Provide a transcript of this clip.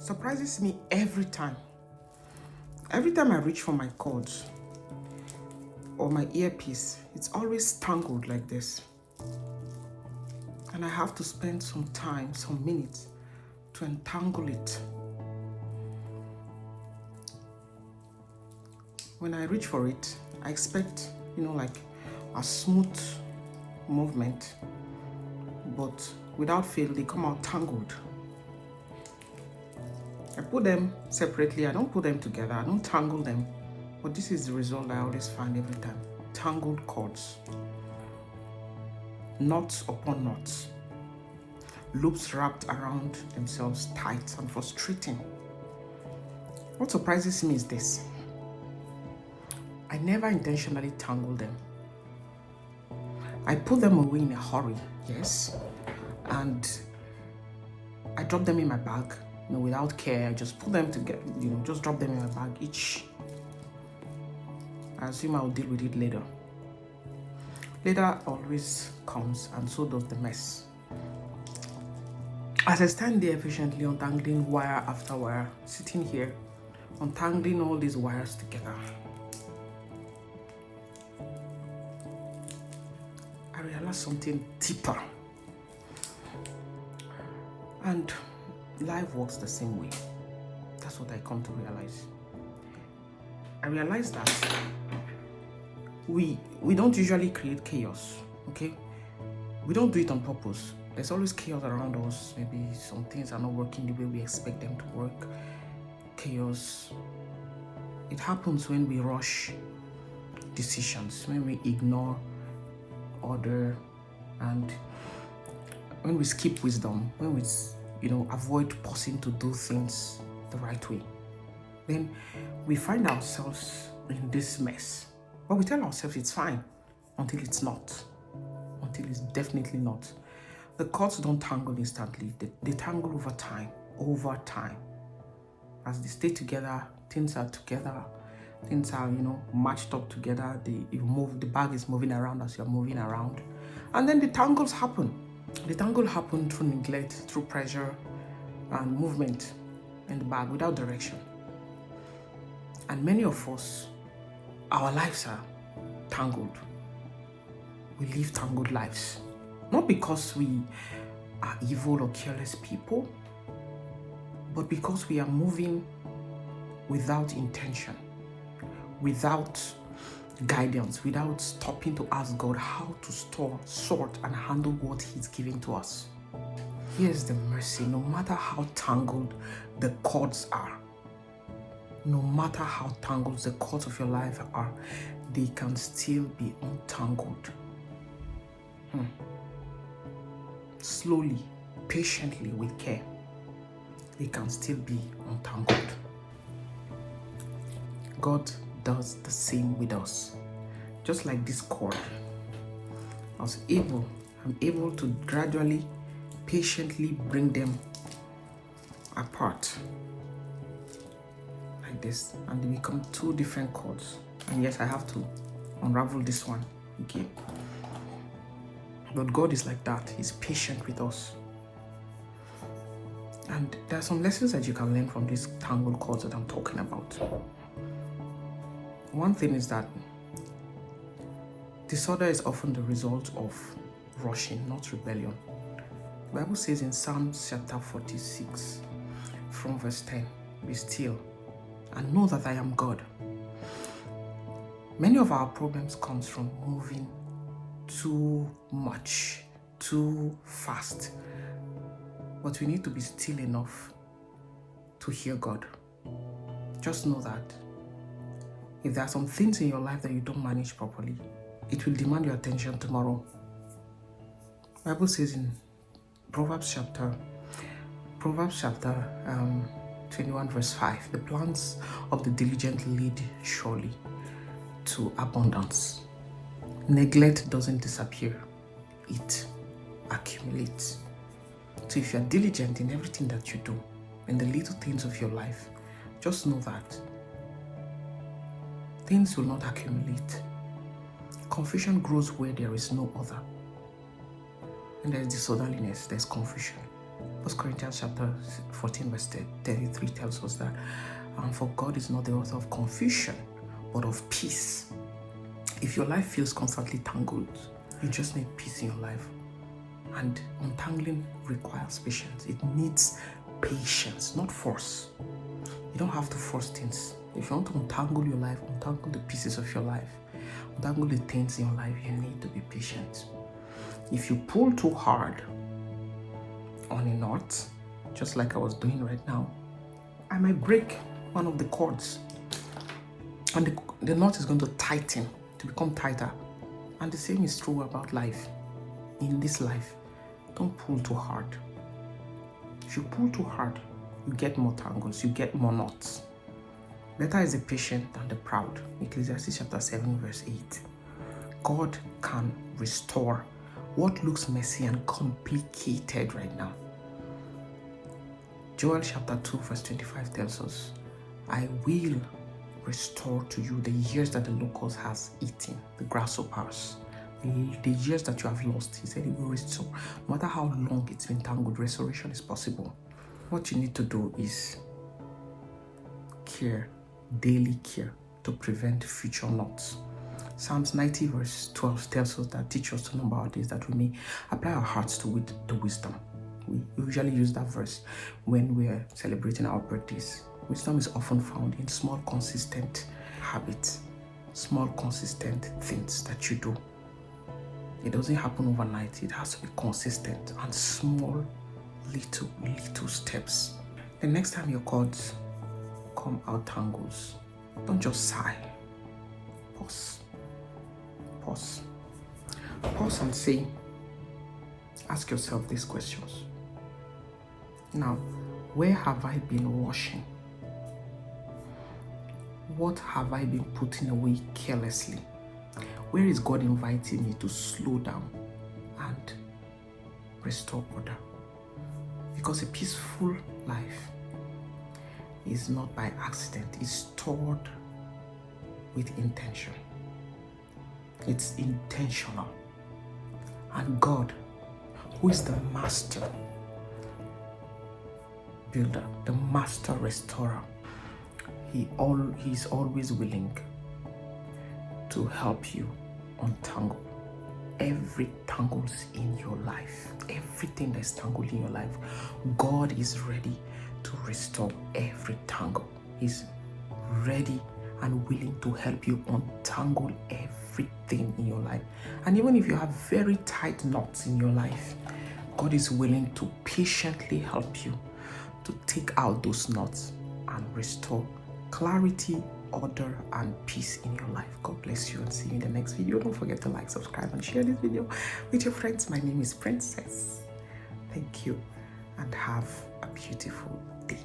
surprises me every time. Every time I reach for my cords or my earpiece, it's always tangled like this. And I have to spend some time, some minutes, to untangle it. When I reach for it, I expect, like a smooth movement, but without fail, they come out tangled. I put them separately. I don't put them together. I don't tangle them. But this is the result I always find every time. Tangled cords. Knots upon knots. Loops wrapped around themselves tight and frustrating. What surprises me is this. I never intentionally tangle them. I put them away in a hurry, yes. And I drop them in my bag, without care. I just put them together, just drop them in my bag each. I assume I'll deal with it later. Later always comes, and so does the mess. As I stand there patiently untangling wire after wire, sitting here, untangling all these wires together, I realize something deeper. And life works the same way. That's what I come to realize. I realize that we don't usually create chaos, okay? We don't do it on purpose. There's always chaos around us. Maybe some things are not working the way we expect them to work. Chaos. It happens when we rush decisions, when we ignore order, and when we skip wisdom, when we avoid pausing to do things the right way. Then we find ourselves in this mess. But we tell ourselves it's fine until it's not. Until it's definitely not. The cords don't tangle instantly. They tangle over time. As they stay together, things are together. Things are, matched up together. The bag is moving around as you're moving around. And then the tangles happen. The tangle happen through neglect, through pressure and movement in the bag without direction. And many of us, our lives are tangled. We live tangled lives. Not because we are evil or careless people, but because we are moving without intention, without guidance, without stopping to ask God how to sort, and handle what He's giving to us. Here's the mercy. No matter how tangled the cords are, no matter how tangled the cords of your life are, they can still be untangled. Slowly, patiently, with care, they can still be untangled. God does the same with us. Just like this cord, I'm able to gradually, patiently bring them apart like this, and they become two different cords. And yes, I have to unravel this one again. But God is like that. He's patient with us. And there are some lessons that you can learn from these tangled cords that I'm talking about. One thing is that disorder is often the result of rushing, not rebellion. The Bible says in Psalm chapter 46, from verse 10, "Be still and know that I am God." Many of our problems comes from moving too much, too fast. But we need to be still enough to hear God. Just know that if there are some things in your life that you don't manage properly, it will demand your attention tomorrow. The Bible says in Proverbs chapter 21 verse 5, "The plans of the diligent lead surely to abundance." Neglect doesn't disappear, it accumulates. So if you're diligent in everything that you do, in the little things of your life, just know that things will not accumulate. Confusion grows where there is no other. And there's disorderliness, there's confusion. 1 Corinthians chapter 14 verse 33 tells us that for God is not the author of confusion, but of peace. If your life feels constantly tangled, you just need peace in your life. And untangling requires patience. It needs patience, not force. You don't have to force things. If you want to untangle your life, untangle the pieces of your life, untangle the things in your life, you need to be patient. If you pull too hard on a knot, just like I was doing right now, I might break one of the cords. And the knot is going to tighten, to become tighter. And the same is true about life. In this life, don't pull too hard. If you pull too hard, you get more tangles, you get more knots. Better is the patient than the proud. Ecclesiastes chapter 7 verse 8. God can restore what looks messy and complicated right now. Joel chapter 2 verse 25 tells us, I will restore to you the years that the locust has eaten, the grasshoppers, the years that you have lost. He said he will restore. No matter how long it's been tangled, restoration is possible. What you need to do is care, daily care, to prevent future knots. Psalms 90 verse 12 tells us that, teach us to number our days that we may apply our hearts to wisdom. We usually use that verse when we're celebrating our birthdays. Wisdom is often found in small, consistent habits, small, consistent things that you do. It doesn't happen overnight. It has to be consistent and small, little steps. The next time your cords come out tangles, don't just sigh. Pause and say, ask yourself these questions. Now, where have I been washing? What have I been putting away carelessly? Where is God inviting me to slow down and restore order? Because a peaceful life is not by accident. It's stored with intention. It's intentional. And God, who is the master builder, the master restorer, He's always willing to help you untangle every tangles in your life. Everything that's tangled in your life, God is ready to restore every tangle. He's ready and willing to help you untangle everything in your life. And even if you have very tight knots in your life, God is willing to patiently help you to take out those knots and restore clarity, order, and peace in your life. God bless you and see you in the next video. Don't forget to like, subscribe, and share this video with your friends. My name is Princess. Thank you and have a beautiful day.